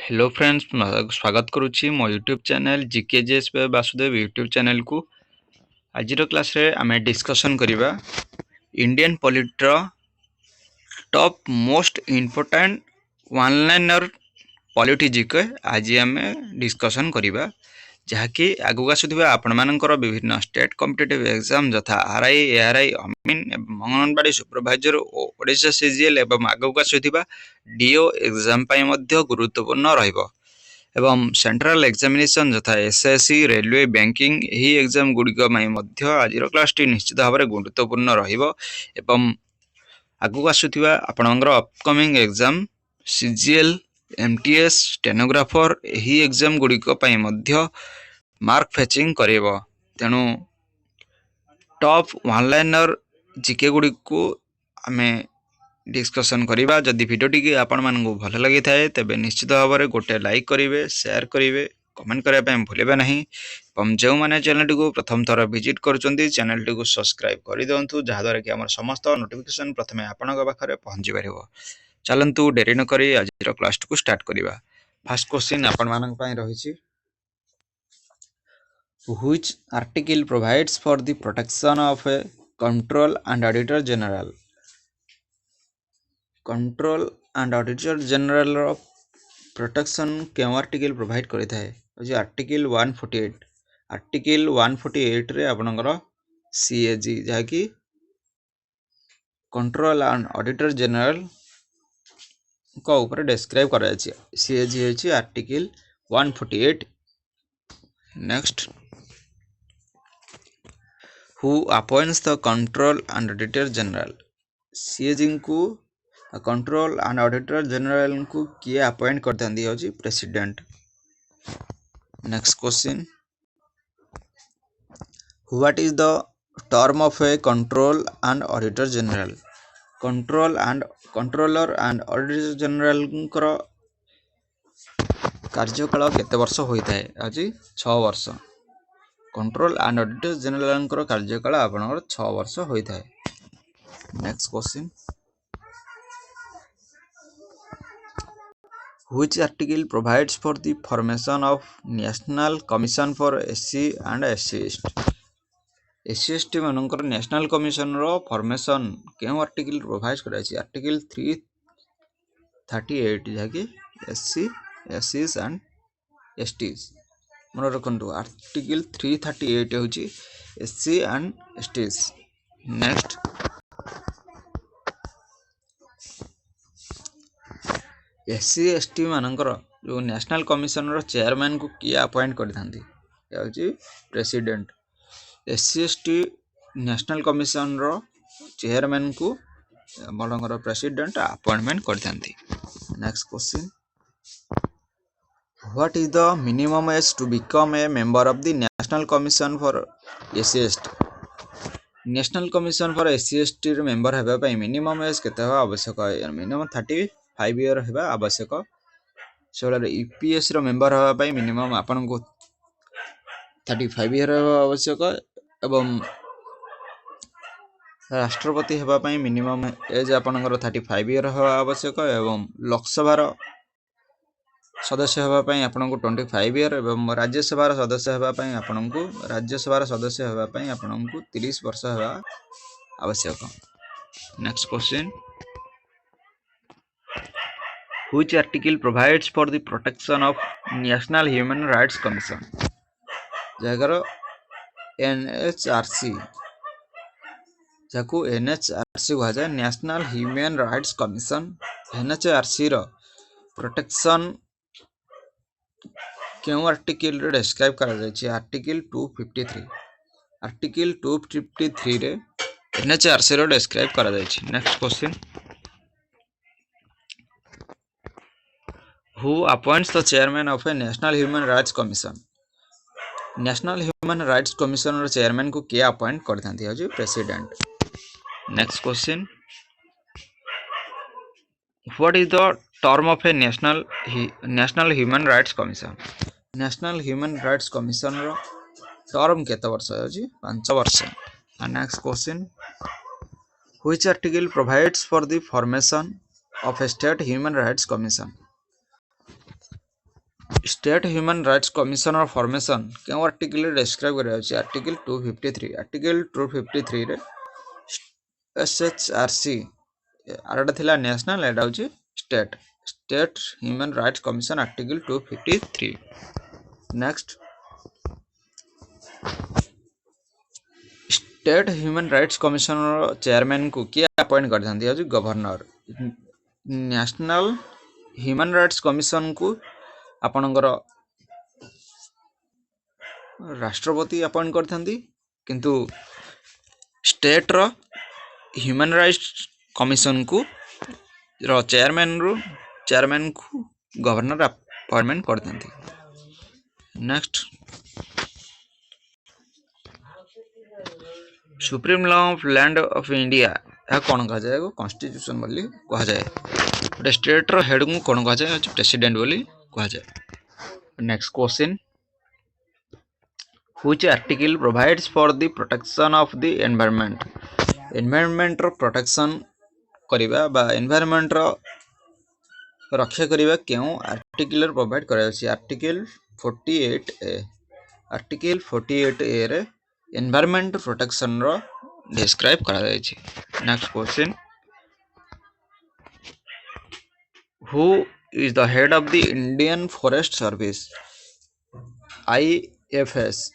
Hello friends, स्वागत करुच्ची मो YouTube channel GKJS Vasudev YouTube channel को। आज क्लास रे आमे डिस्कशन करिबा इंडियन पॉलिटर top most important one liner polity GK आज आमे डिस्कशन करिबा जहाँकि आगु आसुथिबा आपण मानकर विभिन्न स्टेट कॉम्पिटिटिव एग्जाम यथा आरआई एआरआई अमीन अंगनवाड़ी सुपरवाइजर ओडिशा सीजीएल एवं आगु आसुथिबा डीओ एग्जाम पई मध्य गुरुत्वपूर्ण रहइबो एवं सेंट्रल एग्जामिनेशन यथा एसएससी रेलवे बैंकिंग यही एग्जाम गुड़िक आज क्लास टी निश्चित भाव में गुरुत्वपूर्ण रहिबो एवं आगु आसुथिबा आपणकर upcoming exam CGL MTS stenographer यही एग्जाम गुड़िक मार्क फेचिंग करेबो। तेणु top one liner GK Gudi को आमे डिस्कशन करिबा। जदि वीडियो टी आपण मानकु भल लगी थाए तेबे निश्चित भाव में गोटे लाइक करेंगे, शेयर करेंगे, कमेंट करने भूलें नहीं। जो मैंने चैनल टी को प्रथम थर विजिट करुँच चैनल टी को सब्सक्राइब कर दिंतु जहाद्वारा कि आम समस्त नोटिफिकेशन प्रथम आपण पाखे पहुँची पार। चलतु डेरी नक आज क्लास को स्टार्ट करवा। फर्स्ट क्वेश्चन आपण मान रही Which article provides for the protection of a control and auditor general? Control and auditor general रो प्रोटेक्शन क्यों आर्टिकल प्रोवाइड करता है आर्टिकल 148। आर्टिकल 148 रे आपनकर सीएजी जहाँकि कंट्रोल एंड ऑडिटर जनरल को ऊपर डिस्क्राइब करा जाय। सीएजी होची article 148। Next, who appoints the control and auditor general? CAG को कंट्रोल एंड ऑडिटर जनरल को किए अपॉइंट करते हैं? President. Next question, what is the term of A control and auditor general? Controller and auditor general कार्यकाल केते वर्ष होता है? आज 6 वर्ष। कंट्रोल एंड ऑडिटर जनरल कार्यकाल आपनकर 6 वर्ष होता है। Next question, which article provides for the formation of National Commission for SC and SC/ST? SC/ST मानकर नेशनल कमिशन रो फॉर्मेशन केउ आर्टिकल प्रोवाइड करा छी? आर्टिकल 338 जहाँकि SC SCs एंड STs। मन रखंतु आर्टिकल 338 होची SC and STs। Next, SC ST मानकर जो नेशनल कमिशन रो चेयरमैन को किए अपॉइंट करथांती? President. SC ST national commission रो चेयरमैन को मनकर प्रेसिडेंट अपॉइंटमेंट करथांती। Next question, what is the minimum age to become a member of the national commission for SC ST? National commission for SC ST रे member हेबा पई minimum age केते आवश्यक? Minimum 35 year हेबा आवश्यक। सोला यूपीएस रो member हेबा पई मिनिमम आपन को 35 ईयर हेबा आवश्यक एवं राष्ट्रपति हेबा पई मिनिमम एज आपनकर 35 ईयर हेबा आवश्यक एवं लोकसभा रो सदस्य हेबा पई आपन को 25 ईयर एवं राज्यसभा रो सदस्य हेबा पई आपन को 30 वर्ष हेबा आवश्यक। Next question, which article provides for the protection of National Human Rights Commission? जगर NHRC जाको NHRC कहा जाए national human rights commission. NHRC रो प्रोटेक्शन क्यों आर्टिकल रे डिस्क्राइब करा जाय? आर्टिकल 253। आर्टिकल 253 रे NHRC रो डिस्क्राइब करा जाय। Next question, who appoints the chairman of a national human rights commission? National human rights commission रो चेयरमैन को किए अपॉइंट करथांती? होजी president. Next question, what is the term of a national human rights commission? National human rights commission रो term केते वर्ष होजी? 5 वर्ष। Next question, which article provides for the formation of a state human rights commission? State human rights commissioner formation क्यों article describe कर article 253 article 253 रे SHRC आरटा थिला नेशनल एटा होची state state human rights commission article 253 next state human rights commissioner chairman को किए appoint कर governor national human rights commission को आपणकर राष्ट्रपति अपॉइंट करथंती किंतु स्टेट रो ह्यूमन राइट्स कमिशन को चेयरमैन को गवर्नर अपॉइंटमेंट करथंती next supreme law of land of India यह कौन कहा जाए कॉन्स्टिट्यूशन बोली कहा जाए गोटे स्टेट रो हेड को कौन कहा जाए प्रेसिडेंट बोली कहा जाए next question which article provides for the protection of the environment रो प्रोटेक्शन करिबा बा एनवायरनमेंट रो रक्षा करिबा क्यों आर्टिकल प्रोवाइड करा जाय आर्टिकल 48 ए रे एनवायरनमेंट प्रोटेक्शन रो डिस्क्राइब करा जाय छी next question who is the head of the Indian forest service IFS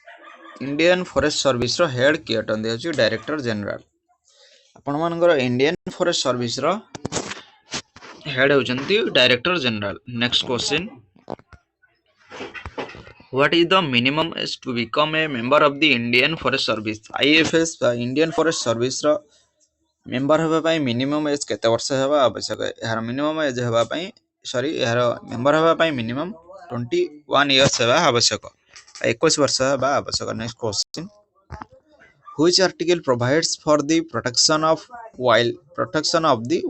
Indian forest service रो हेड किए अटंदी अछि डायरेक्टर जनरल आपण मानकर इंडियन फॉरेस्ट सर्विस रो हेड होचंती director general next question What is the minimum age to become a member of the Indian Forest Service? IFS Indian Forest Service row member होबा पई minimum age केते वर्ष हेबा आवश्यक यार मिनिमम एज हेबा पई सॉरी यार मेंबर होबा पई मिनिमम 21 इयर्स हेबा आवश्यक 21 वर्ष हेबा आवश्यक next question Which article provides for the protection of the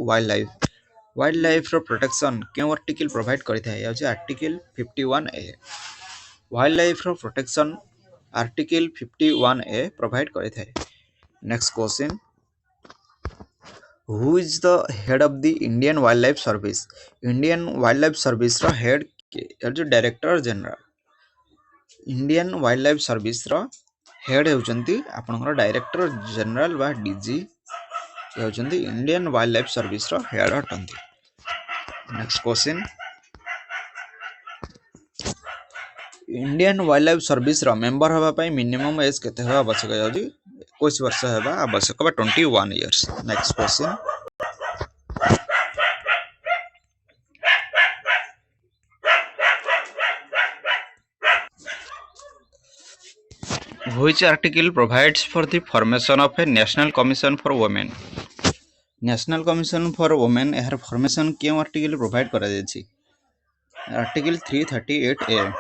wildlife रो प्रोटेक्शन क्यों आर्टिकल प्रोवाइड करथाय आर्टिकल 51A वाइल्ड रो प्रोटेक्शन आर्टिकल 51A प्रोवाइड करथाय next question who is the head of the Indian wildlife service रो head जो director general Indian wildlife service रो head होचंती आपनकर डायरेक्टर जनरल बा DG होचंती इंडियन वाइल्ड लाइफ सर्विस रो head हटंती next question Indian wildlife service रो member होबा पई मिनिमम एज केते होबा आवश्यक जाउजी 21 वर्ष हेबा आवश्यक बा 21 years next question Which article provides for the formation of a National Commission for Women? National Commission for Women एहर फॉर्मेशन क्यों आर्टिकल प्रोवाइड करा जायछि article 338A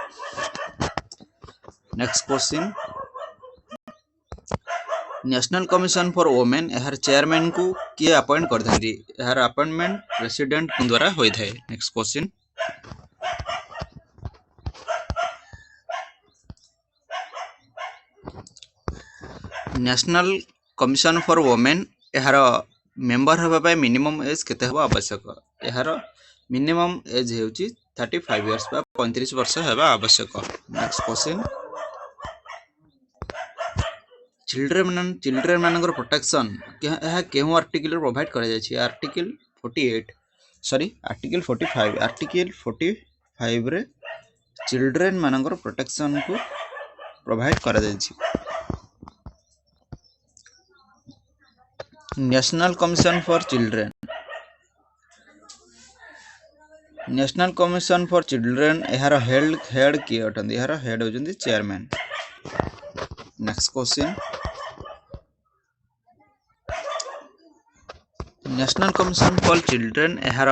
next question national commission for women एहर चेयरमैन को किए appoint कर दंती एहर appointment president द्वारा होई थाए next question national commission for women एहर मेंबर होबा पाए मिनिमम एज केते होबा आवश्यक एहर मिनिमम एज हेउची 35 इयर्स बा 35 वर्ष हेबा आवश्यक नेक्स्ट क्वेश्चन चिल्ड्रेन मानकर प्रोटेक्शन केहू आर्टिकल प्रोवाइड करा जायछि आर्टिकल 45 रे चिल्ड्रेन मानकर प्रोटेक्शन को प्रोवाइड करा जायछि नेशनल कमिशन फॉर चिल्ड्रेन एहार हेड किए अटंदी एहार हेड होजंदी chairman next question national commission for children एहार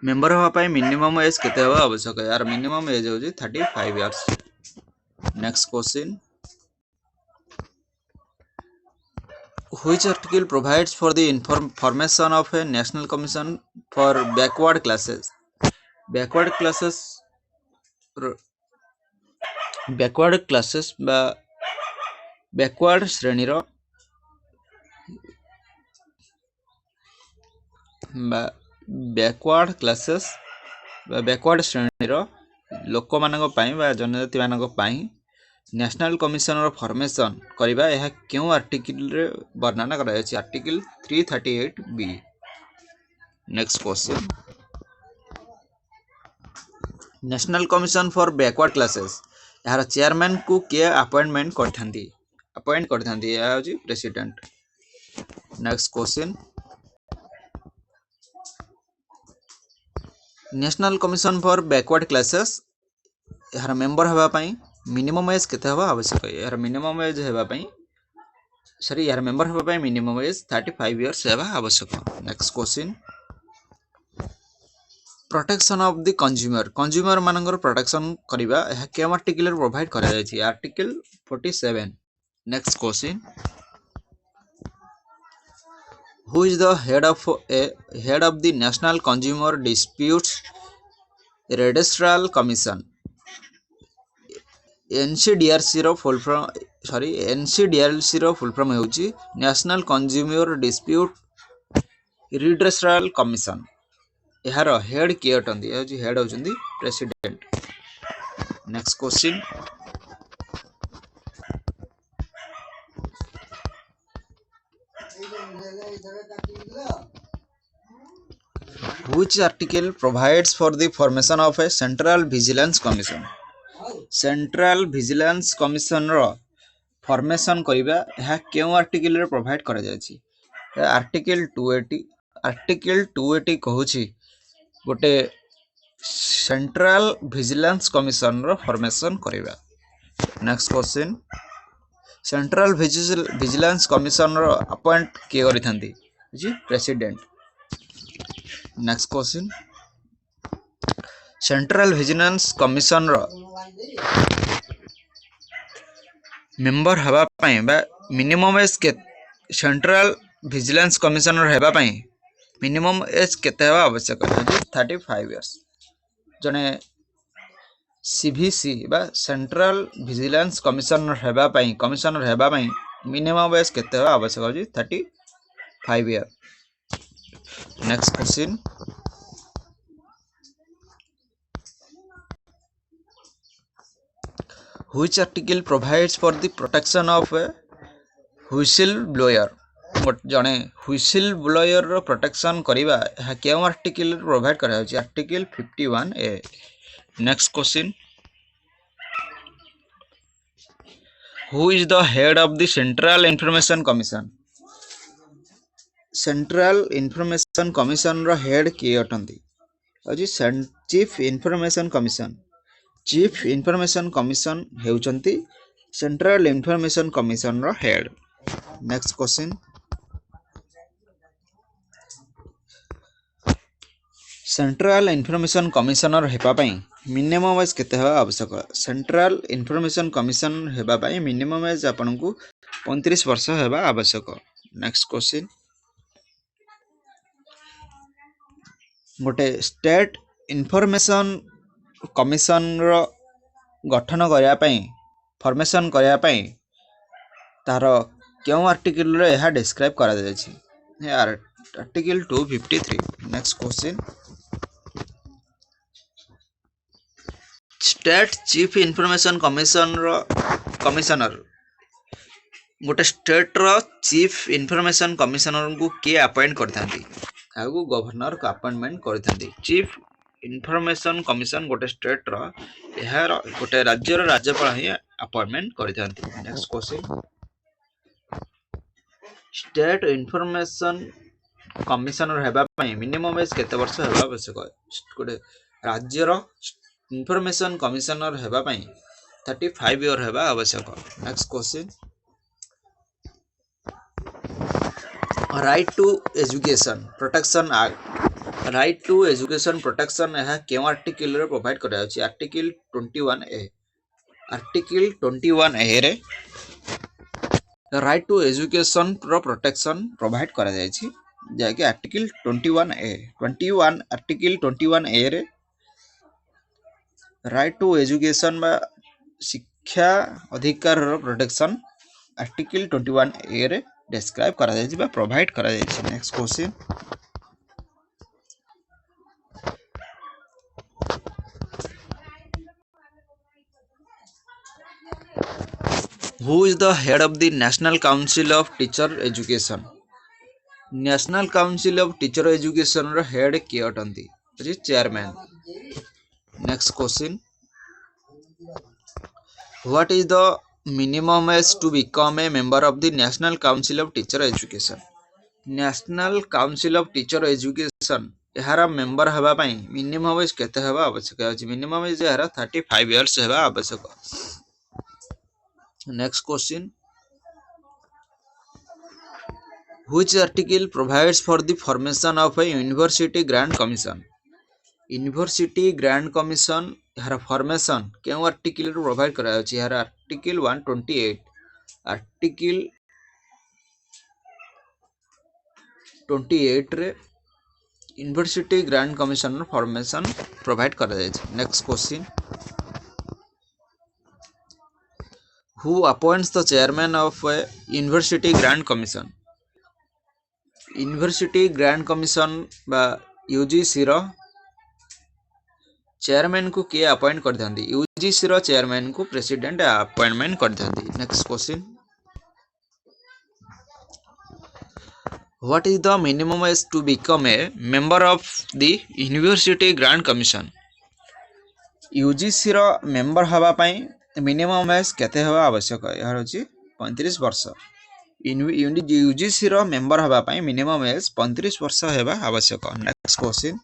मेंबर होबा पाई मिनिमम एज केते होबा आवश्यक यार मिनिमम एज होजी 35 years next question Which article provides for the formation of a national commission for backward classes? Backward classes बा backward श्रेणी रो backward classes बा backward श्रेणी रो लोक मानक पई बा जनजाति मानक पई नेशनल कमिशन रो फॉर्मेशन करबा यह क्यों आर्टिकल रे वर्णना करा जाय article 338 B. Next question national commission for backward classes यार चेयरमैन को के अपॉइंटमेंट करथांती या होची president. Next question national commission for backward classes यार मेंबर हवा पई मिनिमम एज केते हवा आवश्यक यार मिनिमम एज हेबा पई सॉरी यार मेंबर हवा पई मिनिमम एज 35 इयर्स हेबा आवश्यक। Next question protection of the consumer मानकर प्रोटेक्शन करबा यह के आर्टिकल रे प्रोवाइड करा जाय छी article 47। Next question who is the head of the national consumer disputes redressal commission NCDRC रो फुल फॉर्म होची national consumer dispute redressal commission यार हेड किए अटंती हेड होचंदी president. Next question Which article provides for the formation of a central vigilance commission? Central vigilance commission रो formation करबा यह केउ आर्टिकल रे प्रोवाइड करा जाय छी आर्टिकल 280 कहूची गोटे सेंट्रल विजिलेंस कमिशन रो फॉर्मेशन करबा। Next question central vigilance commission रो अपॉइंट के करिथांती जी president. Next question central vigilance commission रो मेंबर हवा पई बा मिनिमम एज के सेंट्रल विजिलेंस कमिशन रो हेबा पई मिनिमम एज केते हवा आवश्यक है 35 इयर्स जने सीवीसी बा सेंट्रल विजिलेंस कमिशनर हेबा पई मिनिमम एज केते हवा आवश्यक है 35 year. Next question Which article provides for the protection of a whistleblower जने व्हिसिल ब्लोयर रो प्रोटेक्शन करबा यह केउ आर्टिकल प्रोवाइड करा होची article 51A। Next question who is the head of the central information commission रो हेड के अटंती होची चीफ इंफॉर्मेशन कमिशन हेउचंती सेंट्रल इंफॉर्मेशन कमिशन रो head. Next question central information commissioner हेबा पई मिनिमम एज केते हेबा आवश्यक सेंट्रल इंफॉर्मेशन कमिशन हेबा पई मिनिमम एज आपनकु 35 वर्ष हेबा आवश्यक। नेक्स्ट क्वेश्चन गोटे स्टेट इंफॉर्मेशन कमिशन रो गठन करया पई फॉर्मेशन करया पई तार केउ आर्टिकल रे यह डिस्क्राइब करा जाय छी article 253। Next question state chief information commissioner गोटे स्टेट रो चीफ इंफॉर्मेशन कमिशनर को के अपॉइंट करथांती आगु गवर्नर को अपॉइंटमेंट करथांती चीफ इंफॉर्मेशन कमिशन गोटे स्टेट रो यार गोटे राज्य रो राज्यपाल ही अपॉइंटमेंट करथांती। Next question state information commissioner हेबा पई मिनिमम एज केते वर्ष हेबा आवश्यक गोटे राज्य रो इंफॉर्मेशन कमिशनर हेबा पई 35 इयर हेबा आवश्यक। Next question right to education protection यह केउ आर्टिकल रे प्रोवाइड करा अछि आर्टिकल 21A रे राइट टू एजुकेशन रो प्रोटेक्शन प्रोवाइड करा जाय छी जाके आर्टिकल 21A रे राइट टू एजुकेशन बा शिक्षा अधिकार रो प्रोटेक्शन आर्टिकल 21A रे डिस्क्राइब करा जाय छी बा प्रोवाइड करा जाय छी। Next question who is the head of the national council of teacher education? National council of teacher education रो हेड किए अटंती? Chairman. Next question, what is the minimum age to become a member of the national council of teacher education? National council of teacher education यार member हवा पई minimum age केते हवा आवश्यक अछि? मिनिमम एज यार 35 इयर्स हवा आवश्यक। Next question, which article provides for the formation of A university grant commission? University grant commission यार फॉर्मेशन केउ आर्टिकल प्रोवाइड करा अछि? यार आर्टिकल 128। आर्टिकल 28 रे university grant commission formation provide करा जाय छै। Next question, who appoints the chairman of A university grant commission? University grant commission बा यूजीसी रो चेयरमैन को किए अपॉइंट कर थांती? यूजीसी रो चेयरमैन को प्रेसिडेंट अपॉइंटमेंट कर थांती। Next question, what is the minimum age to become a member of the university grant commission? UGC रो member हवा पई मिनिमम एज केते हवा आवश्यक? यार होची 35 वर्ष। यूजीसी रो मेंबर हवा पई मिनिमम एज 35 वर्ष हेबा आवश्यक। Next question,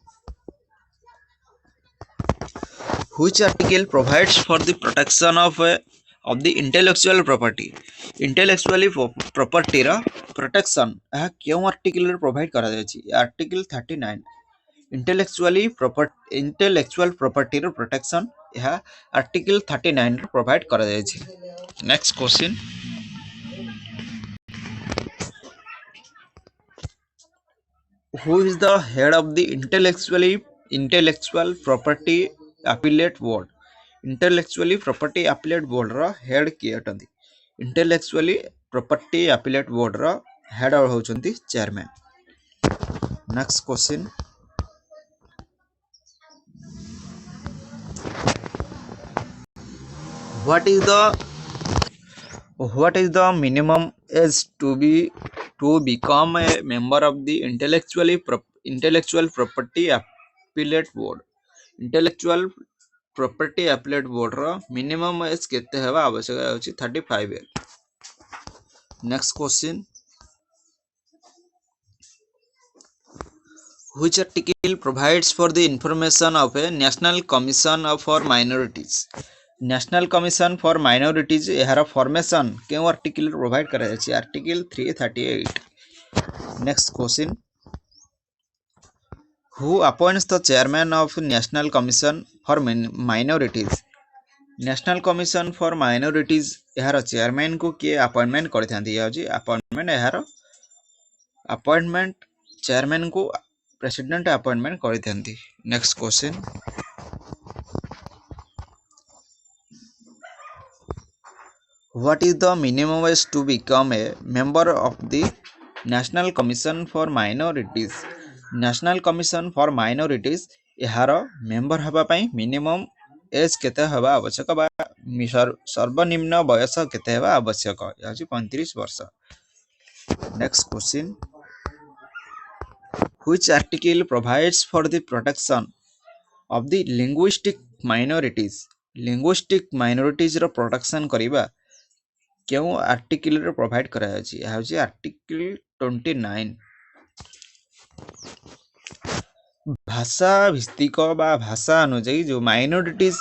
which article provides for the protection of the intellectual property? Intellectually property रा protection यह क्यों आर्टिकल रे प्रोवाइड करा जाय छी? आर्टिकल 39 intellectual property रो प्रोटेक्शन यह आर्टिकल 39 रे प्रोवाइड करा जाय छी। Next question, who is the head of the intellectual property appellate board? Intellectually property appellate board रो हेड किए अटंती? इंटेलेक्चुअली प्रॉपर्टी अपीलेट बोर्ड रो हेड होचंती chairman. Next question, what is the minimum age to become a member of the intellectual property appellate board? Intellectual property appellate board रो minimum age केते हेबा आवश्यक अछि? 35 year. Next question, which article provides for the information of a national commission for minorities? National commission for minorities यार formation केउ article provide करा जाय छी? Article 338। Next question, who appoints the chairman of national commission for minorities? National commission for minorities यार chairman को किए appointment करथांती? याजी अपॉइंटमेंट यार अपॉइंटमेंट चेयरमैन को प्रेसिडेंट अपॉइंटमेंट करथांती। Next question, what is the minimum age to become a member of the national commission for minorities? national commission for minorities यार member हवा पई मिनिमम एज केते हवा आवश्यक बा सर्वनिम्न बयस केते हवा आवश्यक? याची 35 वर्ष। Next question, which article provides for the protection of the linguistic minorities? linguistic minorities row protection करिबा क्यों आर्टिकल रे प्रोवाइड करा अछि? यह होची आर्टिकल 29। भाषा भित्तिक बा भाषा अनुଯାयी जो माइनॉरिटीज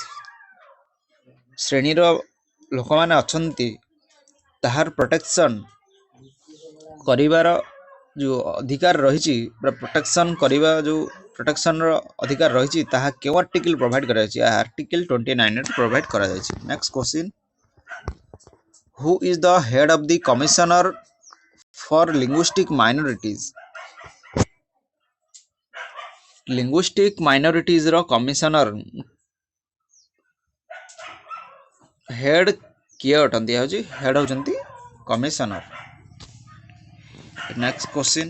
श्रेणी रो लोक माने अछंती ताहार प्रोटेक्शन करिवार जो अधिकार रहिछि प्रोटेक्शन करिवा जो प्रोटेक्शन रो अधिकार रहिछि ताहा क्यों आर्टिकल प्रोवाइड करा अछि? आर्टिकल 29 रे प्रोवाइड करा जायछि। Next question, who is the head of the commissioner for linguistic minorities? linguistic minorities रो कमिशनर हेड किए अटंती? होची हेड होचंती commissioner. Next question,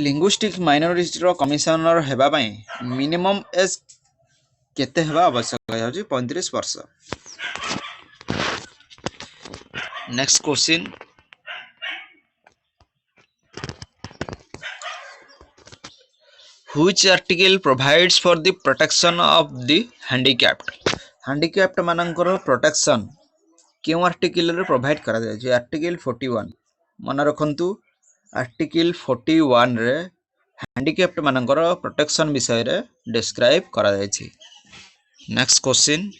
linguistic minorities रो कमिशनर हेबा पई मिनिमम एज केते हेबा आवश्यक? होची 35 वर्ष। Next question, which article provides for the protection of the handicapped? handicapped मानकर प्रोटेक्शन क्यों आर्टिकल रे प्रोवाइड करा जाय छै? आर्टिकल 41 मन रखंतु, आर्टिकल 41 रे हैंडिकैप्ड मानकर प्रोटेक्शन विषय रे डिस्क्राइब करा जाय छै। Next question,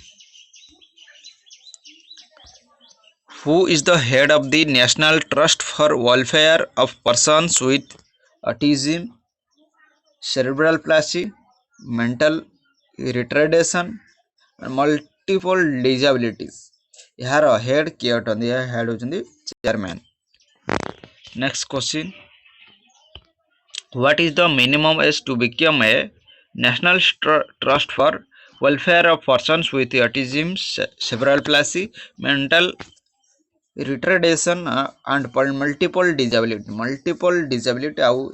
who is the head of the national trust for welfare of persons with autism, cerebral palsy, mental retardation, multiple disabilities? यार हेड किए अटंदी? हेड होचंदी chairman. Next question, what is the minimum age to become a national trust for welfare of persons with autism, cerebral palsy, mental retardation and multiple disability? Multiple disability आउ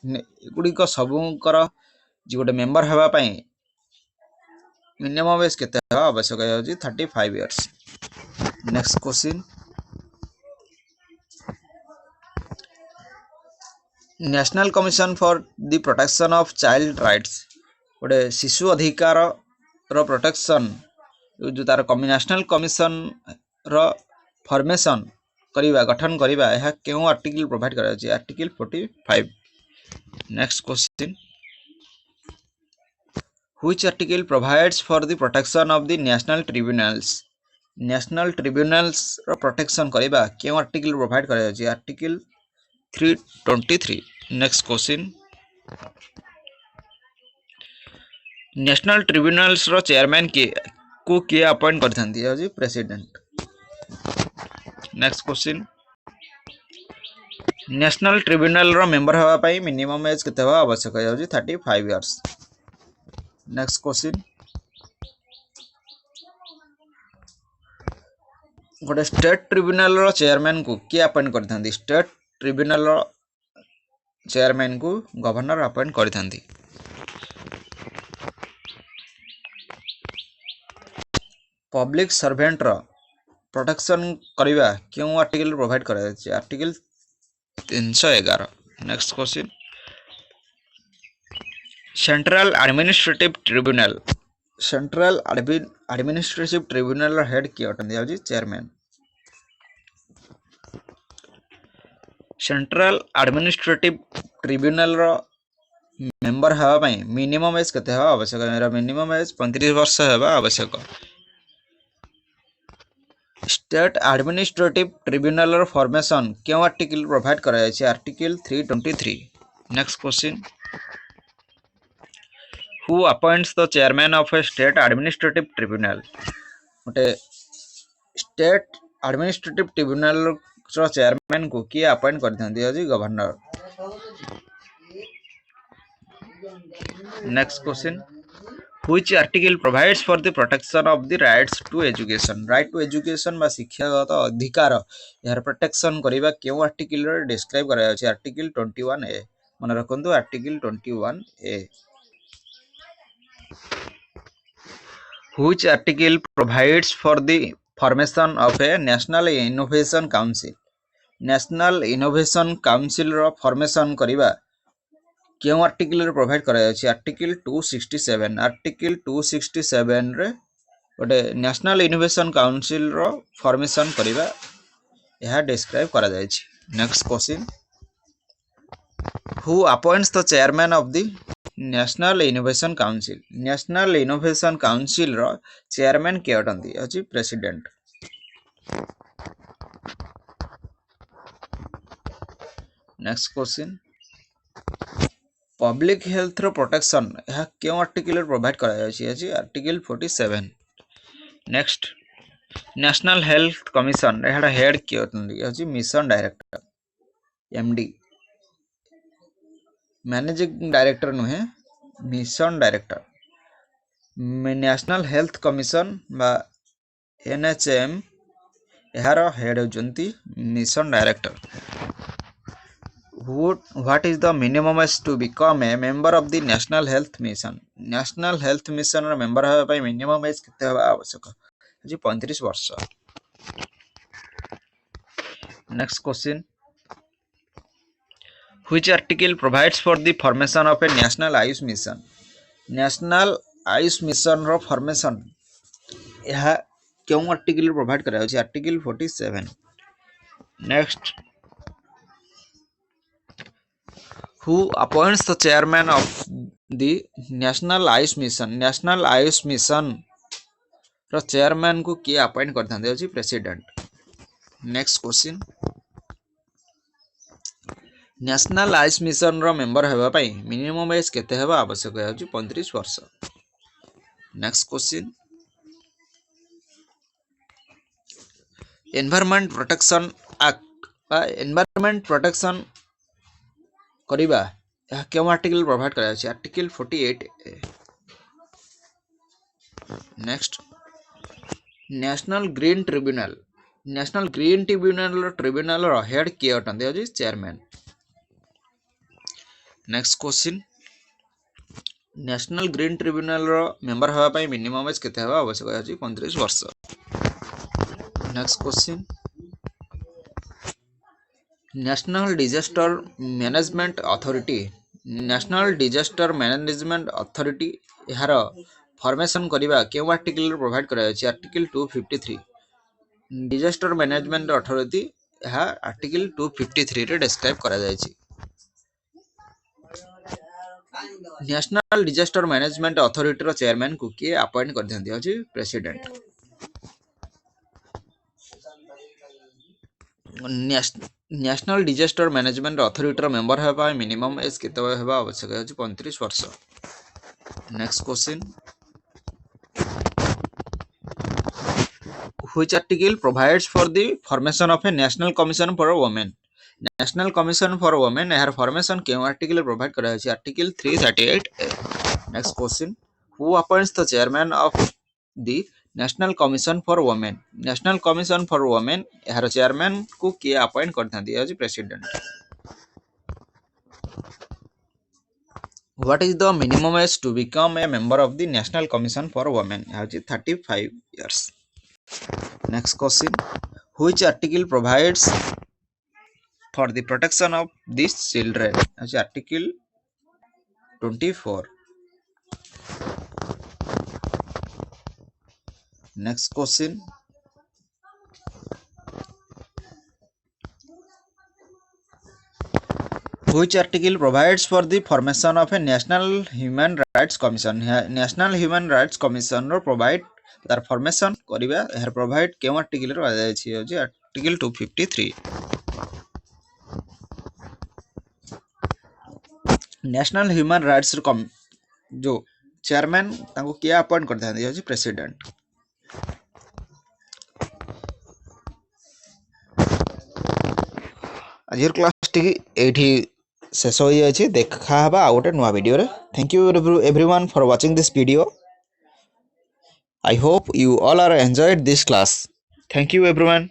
गुड़िक सबुकर जो गोटे member हवा पाई minimum age केते आवश्यक है? 35 years. Next question, national commission for the protection of child rights, गोटे शिशु अधिकार रो प्रोटेक्शन जो तार नेशनल कमिशन रो फॉर्मेशन करिबा, गठन करिबा, यह केउ आर्टिकल प्रोवाइड करा छै? Article 45। Next question, which article provides for the protection of the national tribunals? national tribunals रो प्रोटेक्शन करिबा केउ आर्टिकल प्रोवाइड करा छै? Article 323। Next question, national tribunals रो चेयरमैन को किए अपॉइंट करथांती? है president. Next question, national tribunal रो मेंबर हवा पाई मिनिमम एज केते हवा आवश्यक है? 35 इयर्स। नेक्स्ट क्वेश्चन, गोटे स्टेट ट्रिब्यूनल रो चेयरमैन को किए अपॉइंट करथांती? स्टेट ट्रिब्यूनल रो चेयरमैन को गवर्नर अपॉइंट करथांती। पब्लिक सर्वेंट रो प्रोटेक्शन करिबा क्यों आर्टिकल प्रोवाइड करा जाय छै? Article 311। Next question, central administrative tribunal, central administrative tribunal रो हेड किए अटंदी? है चेयरमैन। सेंट्रल एडमिनिस्ट्रेटिव ट्रिब्यूनल रो मेंबर हवा पाई मिनिमम एज केते हवा आवश्यक? मेरा मिनिमम एज 35 वर्ष हवा आवश्यक। स्टेट एडमिनिस्ट्रेटिव ट्रिब्यूनल रो फॉर्मेशन क्यों आर्टिकल प्रोवाइड करा जाय छै? Article 323। Next question, who appoints the chairman of a state administrative tribunal? गोटे स्टेट एडमिनिस्ट्रेटिव ट्रिब्यूनल रो चेयरमैन को किए अपॉइंट करथांती? है governor. Next question, which article provides for the protection of the rights to education? right to education बा शिक्षागत अधिकार यार protection करिबा केउ आर्टिकल रे डिस्क्राइब करा जाय छै? Article 21A। मन रखंतु article 21A। which article provides for the formation of a national innovation council? national innovation council row formation करिबा क्यों आर्टिकल रे प्रोवाइड करा जाय छै? आर्टिकल 267। आर्टिकल 267 रे गोटे नेशनल इनोवेशन काउंसिल रो फॉर्मेशन करिबा यह डिस्क्राइब करा जाय छै। Next question, who appoints the chairman of the national innovation council? National innovation council रो चेयरमैन के अटंती? अछि president. Next question, public health रो प्रोटेक्शन यह क्यों आर्टिकल रे प्रोवाइड करा जाय छै? अछि article 47। Next, national health commission एहाडा हेड के अटंती? अछि mission director, MD. Managing director नुहे, mission director. National health commission बा एनएचएम यार हेड होचंती mission director. What is the minimum age to become a member of the national health mission? national health mission row member हबा पई minimum age केते हबा आवश्यक? जी 35 वर्ष। Next question, which article provides for the formation of a national Ayush mission? National Ayush mission रो formation यह क्यों आर्टिकल प्रोवाइड करा अछि? Article 47। Next, who appoints the chairman of the national ayush mission? national ayush mission रो chairman को किए appoint करथांते अछि? President. Next question, national Ayush mission रो मेंबर हेबा पई मिनिमम एज केते हेबा आवश्यक अछि? 35 वर्ष। Next question, environment protection act बा एनवायरनमेंट प्रोटेक्शन करिबा यह क्यों आर्टिकल प्रोवाइड करा अछि? Article 48 A. Next, national green tribunal रो हेड किए अटंते अछि? Chairman. Next question, national green tribunal रो मेंबर होबा पई मिनिमम एज केते हेबा आवश्यक अछि? 35 वर्ष। Next question, national disaster management authority यार फॉर्मेशन करिबा केउ आर्टिकल प्रोवाइड करा अछि? आर्टिकल 253। डिजास्टर मैनेजमेंट अथॉरिटी यह आर्टिकल 253 रे डिस्क्राइब करा जाय छी। नेशनल डिजास्टर मैनेजमेंट अथॉरिटी रो चेयरमैन को किए अपॉइंट कर दियंती अछि? President. National disaster management authority रो मेंबर हेबा मिनिमम एज केते हेबा आवश्यक अछि? 35 वर्ष। Next question, which article provides for the formation of a national commission for women? National commission for women यार फॉर्मेशन केउ आर्टिकल प्रोवाइड करा अछि? Article 338 A. Next question, who appoints the chairman of the national commission for women? National commission for women यार chairman को किए appoint करथांती अछि? President. What is the minimum age to become a member of the National Commission for Women? 35 years. Next question, which article provides for the protection of these children? Article 24. Next question, which article provides for the formation of a National Human Rights Commission? National Human Rights Commission row provide तार formation करिबा यार provide केउ article रो आ जाय छी? Article 253। National human rights जो chairman तांको किया appoint करता है? प्रेसिडेंट। आज क्लास टी एठी शेष हो जाए, देखा हबा आ गोटे नुआ वीडियो रे। Thank you everyone for watching this video. I hope you all are enjoyed this class. Thank you everyone.